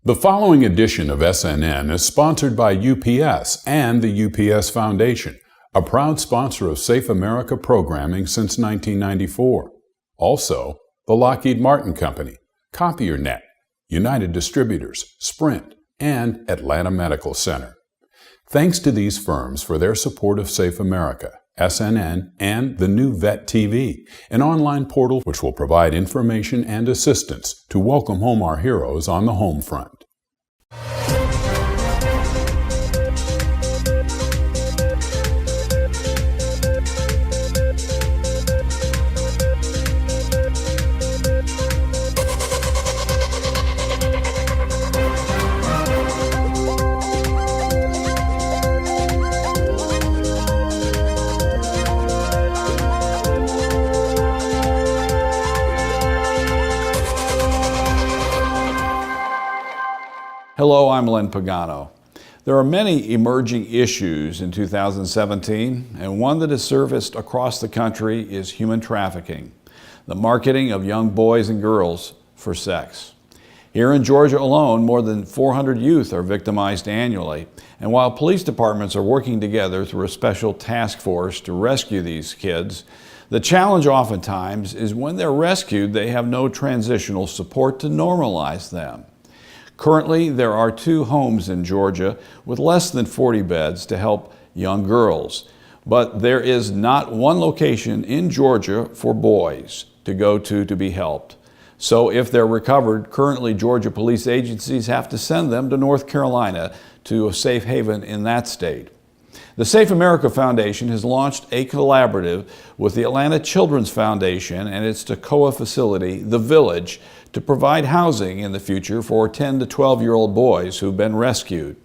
The following edition of SNN is sponsored by UPS and the UPS Foundation, a proud sponsor of SafeAmerica programming since 1994. Also, the Lockheed Martin Company, CopierNet, United Distributors, Sprint, and Atlanta Medical Center. Thanks to these firms for their support of SafeAmerica, SNN, and the new Vet TV, an online portal which will provide information and assistance to welcome home our heroes on the home front. Hello, I'm Len Pagano. There are many emerging issues in 2017, and one that has surfaced across the country is human trafficking, the marketing of young boys and girls for sex. Here in Georgia alone, more than 400 youth are victimized annually, and while police departments are working together through a special task force to rescue these kids, the challenge oftentimes is when they're rescued, they have no transitional support to normalize them. Currently, there are 2 homes in Georgia with less than 40 beds to help young girls, but there is not one location in Georgia for boys to go to be helped. So if they're recovered, currently Georgia police agencies have to send them to North Carolina to a safe haven in that state. The SafeAmerica Foundation has launched a collaborative with the Atlanta Children's Foundation and its Toccoa facility, The Village, to provide housing in the future for 10 to 12-year-old boys who've been rescued.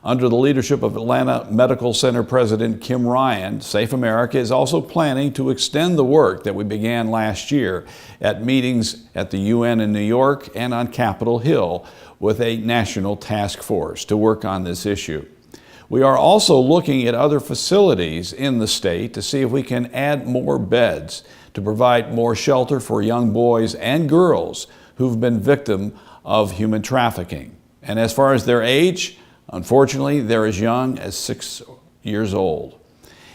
Under the leadership of Atlanta Medical Center President Kim Ryan, SafeAmerica is also planning to extend the work that we began last year at meetings at the UN in New York and on Capitol Hill with a national task force to work on this issue. We are also looking at other facilities in the state to see if we can add more beds to provide more shelter for young boys and girls who've been victim of human trafficking. And as far as their age, unfortunately, they're as young as 6 years old.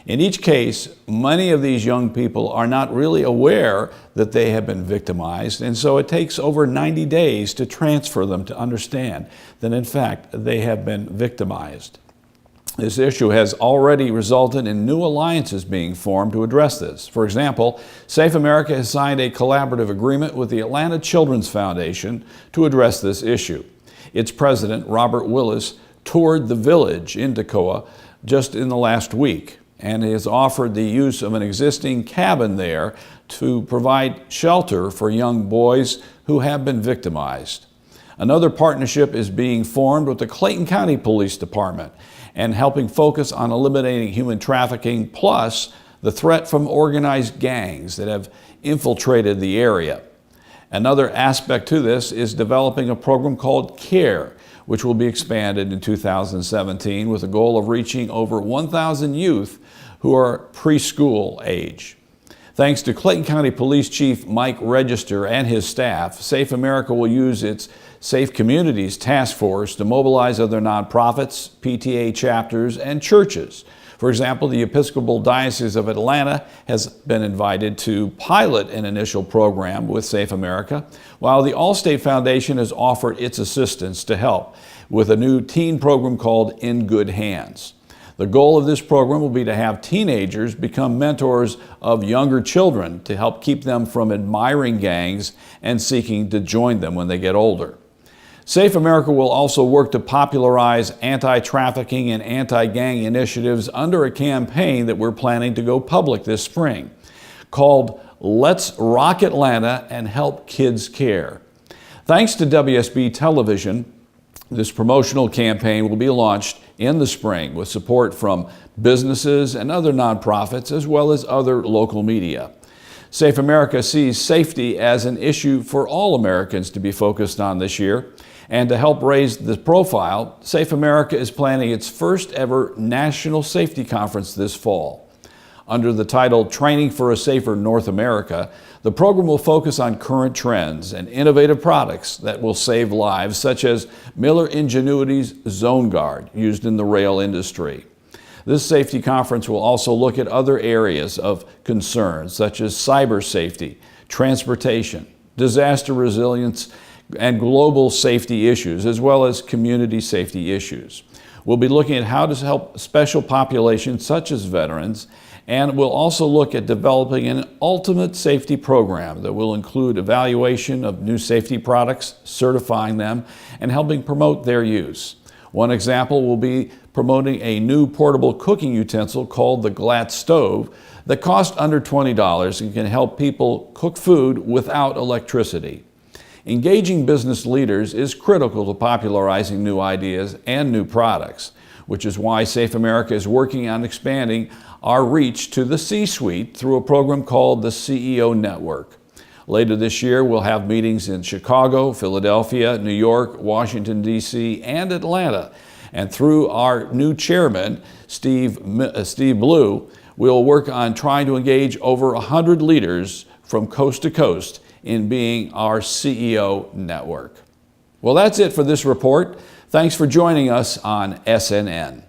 In each case, many of these young people are not really aware that they have been victimized, and so it takes over 90 days to transfer them to understand that in fact they have been victimized. This issue has already resulted in new alliances being formed to address this. For example, SafeAmerica has signed a collaborative agreement with the Atlanta Children's Foundation to address this issue. Its president, Robert Willis, toured the village in Toccoa just in the last week and has offered the use of an existing cabin there to provide shelter for young boys who have been victimized. Another partnership is being formed with the Clayton County Police Department and helping focus on eliminating human trafficking, plus the threat from organized gangs that have infiltrated the area. Another aspect to this is developing a program called CARE, which will be expanded in 2017 with a goal of reaching over 1,000 youth who are preschool age. Thanks to Clayton County Police Chief Mike Register and his staff, SafeAmerica will use its Safe Communities Task Force to mobilize other nonprofits, PTA chapters, and churches. For example, the Episcopal Diocese of Atlanta has been invited to pilot an initial program with SafeAmerica, while the Allstate Foundation has offered its assistance to help with a new teen program called In Good Hands. The goal of this program will be to have teenagers become mentors of younger children to help keep them from admiring gangs and seeking to join them when they get older. SafeAmerica will also work to popularize anti-trafficking and anti-gang initiatives under a campaign that we're planning to go public this spring called Let's Rock Atlanta and Help Kids Care. Thanks to WSB Television, this promotional campaign will be launched in the spring with support from businesses and other nonprofits as well as other local media. SafeAmerica sees safety as an issue for all Americans to be focused on this year. And to help raise the profile, SafeAmerica is planning its first ever National Safety Conference this fall. Under the title Training for a Safer North America, the program will focus on current trends and innovative products that will save lives, such as Miller Ingenuity's Zone Guard, used in the rail industry. This safety conference will also look at other areas of concern, such as cyber safety, transportation, disaster resilience, and global safety issues, as well as community safety issues. We'll be looking at how to help special populations such as veterans, and we'll also look at developing an ultimate safety program that will include evaluation of new safety products, certifying them, and helping promote their use. One example will be promoting a new portable cooking utensil called the Glatt Stove that costs under $20 and can help people cook food without electricity. Engaging business leaders is critical to popularizing new ideas and new products, which is why SafeAmerica is working on expanding our reach to the C-suite through a program called the CEO Network. Later this year, we'll have meetings in Chicago, Philadelphia, New York, Washington, D.C., and Atlanta. And through our new chairman, Steve Blue, we'll work on trying to engage over 100 leaders from coast to coast in being our CEO Network. Well, that's it for this report. Thanks for joining us on SNN.